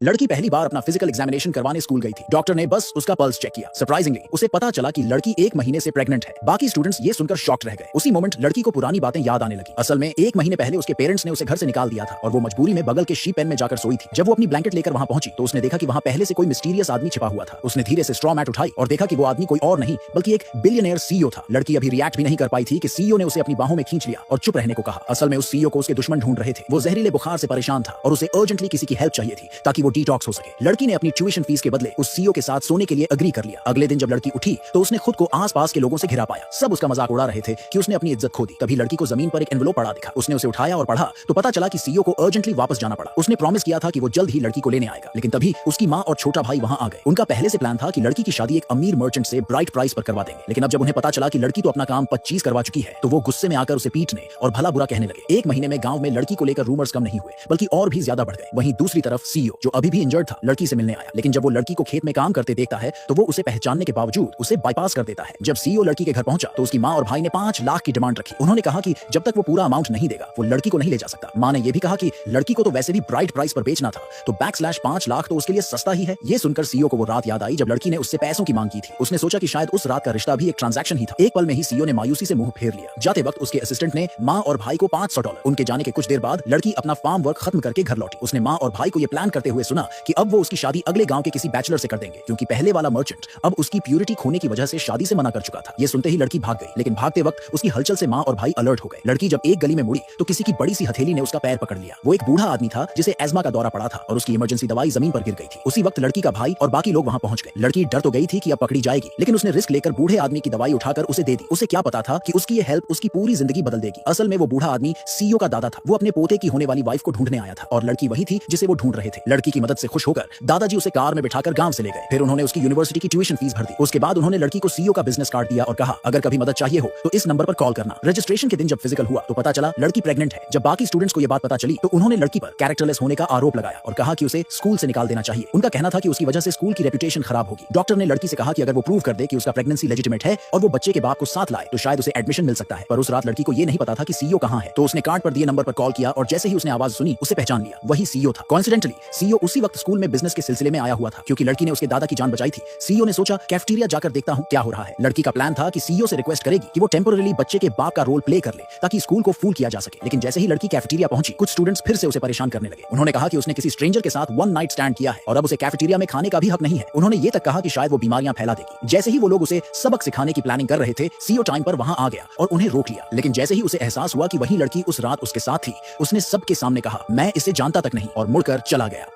लड़की पहली बार अपना फिजिकल एग्जामिनेशन करवाने स्कूल गई थी। डॉक्टर ने बस उसका पल्स चेक किया। सरप्राइजिंगली उसे पता चला कि लड़की 1 महीने से प्रेग्नेंट है। बाकी स्टूडेंट्स ये सुनकर शॉक्ड रह गए। उसी मोमेंट लड़की को पुरानी बातें याद आने लगी। असल में 1 महीने पहले उसके पेरेंट्स ने उसे घर से निकाल दिया था और वो मजबूरी में बगल के शीप पेन में जाकर सोई थी। जब वो अपनी ब्लैंकेट लेकर वहां पहुंची तो उसने देखा कि वहां पहले से कोई मिस्टीरियस आदमी छिपा हुआ था। उसने धीरे से स्ट्रॉ मैट उठाई और देखा कि वो आदमी कोई और नहीं बल्कि एक बिलियनियर सीईओ था। लड़की अभी रिएक्ट भी नहीं कर पाई थी कि सीईओ ने उसे अपनी बाहों में खींच लिया और चुप रहने को कहा। असल में उस सीईओ को उसके दुश्मन ढूंढ रहे थे। वो जहरीले बुखार से परेशान था और उसे अर्जेंटली किसी की हेल्प चाहिए थी ताकि वो डिटॉक्स हो सके। लड़की ने अपनी ट्यूशन फीस के बदले उस सीईओ के साथ सोने के लिए अग्री कर लिया। अगले दिन जब लड़की उठी तो उसने खुद को आसपास के लोगों से घिरा पाया। सब उसका मजाक उड़ा रहे थे कि उसने अपनी इज्जत खो दी। तभी लड़की को जमीन पर एक एनवेलप पड़ा दिखा। उसने उसे उठाया और पढ़ा तो पता चला कि सीईओ को अर्जेंटली वापस जाना पड़ा। उसने प्रॉमिस किया था कि वो जल्द ही लड़की को लेने आएगा, लेकिन तभी उसकी माँ और छोटा भाई वहां आ गए। उनका पहले से प्लान था कि लड़की की शादी एक अमीर मर्चेंट से ब्राइट प्राइस पर करवा देंगे, लेकिन अब जब उन्हें पता चला कि लड़की तो अपना काम 25 करवा चुकी है तो वो गुस्से में आकर उसे पीटने और भला बुरा कहने लगे। 1 महीने में गांव में लड़की को लेकर रूमर्स कम नहीं हुए बल्कि और भी ज्यादा बढ़ गए। वहीं दूसरी तरफ सीईओ जो अभी भी इंजर्ड था लड़की से मिलने आया, लेकिन जब वो लड़की को खेत में काम करते देखता है तो वो उसे पहचानने के बावजूद उसे बाईपास कर देता है। जब सीईओ लड़की के घर पहुंचा तो उसकी माँ और भाई ने 5 लाख की डिमांड रखी। उन्होंने कहा कि जब तक वो पूरा अमाउंट नहीं देगा वो लड़की को नहीं ले जा सकता। माँ ने यह भी कहा कि लड़की को तो वैसे भी ब्राइट प्राइस पर बेचना था तो /5 लाख तो उसके लिए सस्ता ही है। ये सुनकर सीईओ को वो रात याद आई जब लड़की ने उससे पैसों की मांग की थी। उसने सोचा कि शायद उस रात का रिश्ता भी एक ट्रांजैक्शन ही था। एक पल में ही सीईओ ने मायूसी से मुंह फेर लिया। जाते वक्त उसके असिस्टेंट ने माँ और भाई को $500। उनके जाने के कुछ देर बाद लड़की अपना फार्म वर्क खत्म करके घर लौटी। उसने माँ और भाई को यह प्लान करते हुए सुना कि अब वो उसकी शादी अगले गांव के किसी बैचलर से कर देंगे, क्योंकि पहले वाला मर्चेंट अब उसकी प्यूरिटी खोने की वजह से शादी से मना कर चुका था। ये सुनते ही लड़की भाग गई, लेकिन भागते वक्त उसकी हलचल से माँ और भाई अलर्ट हो गए। लड़की जब एक गली में मुड़ी तो किसी की बड़ी सी हथेली ने उसका पैर पकड़ लिया। वो एक बूढ़ा आदमी था जिसे एस्मा का दौरा पड़ा था और उसकी इमरजेंसी दवाई जमीन पर गिर गई थी। उसी वक्त लड़की का भाई और बाकी लोग वहां पहुंच गए। लड़की डर तो गई थी कि अब पकड़ी जाएगी, लेकिन उसने रिस्क लेकर बूढ़े आदमी की दवाई उठाकर उसे दे दी। उसे क्या पता था कि उसकी ये हेल्प उसकी पूरी जिंदगी बदल देगी। असल में वो बूढ़ा आदमी सीईओ का दादा था। वो अपने पोते की होने वाली वाइफ को ढूंढने आया था और लड़की वही थी जिसे वो ढूंढ रहे थे। लड़की की मदद से खुश होकर दादाजी उसे कार में बिठाकर गांव से ले गए। फिर उन्होंने उसकी यूनिवर्सिटी की ट्यूशन फीस भर दी। उसके बाद उन्होंने लड़की को सीईओ का बिजनेस कार्ड दिया और कहा अगर कभी मदद चाहिए हो तो इस नंबर पर कॉल करना। रजिस्ट्रेशन के दिन जब फिजिकल हुआ तो पता चला लड़की प्रेग्नेंट है। जब बाकी स्टूडेंट्स को यह बात पता चली तो उन्होंने लड़की पर कैरेक्टरलेस होने का आरोप लगाया और कहा कि उसे स्कूल से निकाल देना चाहिए। उनका कहना था कि उसकी वजह से स्कूल की रेपुटेशन खराब होगी। डॉक्टर ने लड़की से कहा कि अगर वो प्रूव कर दे कि उसका प्रेगनेंसी लेजिटिमेट है और वो बच्चे के बाप को साथ लाए तो शायद उसे एडमिशन मिल सकता है। पर उस रात लड़की को यह नहीं पता था कि सीईओ कहां है, तो उसने कार्ड पर दिए नंबर पर कॉल किया और जैसे ही उसने आवाज सुनी उसे पहचान लिया। वही सीईओ था। कोइंसिडेंटली सीईओ उसी वक्त स्कूल में बिजनेस के सिलसिले में आया हुआ था। क्योंकि लड़की ने उसके दादा की जान बचाई थी, सीईओ ने सोचा कैफेटेरिया जाकर देखता हूं क्या हो रहा है। लड़की का प्लान था कि सीईओ से रिक्वेस्ट करेगी कि वो टेम्पोररीली बच्चे के बाप का रोल प्ले कर ले ताकि स्कूल को फूल किया जा सके। लेकिन जैसे ही लड़की कैफेटेरिया पहुंची कुछ स्टूडेंट्स फिर से उसे परेशान करने लगे। उन्होंने कहा कि उसने किसी स्ट्रेंजर के साथ 1 नाइट स्टैंड किया है और अब उसे कैफेटेरिया में खाने का भी हक नहीं है। उन्होंने ये तक कहा कि शायद वो बीमारियां फैला देगी। जैसे ही वो लोग उसे सबक सिखाने की प्लानिंग कर रहे थे सीईओ टाइम पर वहां आ गया और उन्हें रोक लिया। लेकिन जैसे ही उसे एहसास हुआ कि वही लड़की उस रात उसके साथ थी उसने सबके सामने कहा मैं इसे जानता तक नहीं और मुड़कर चला गया।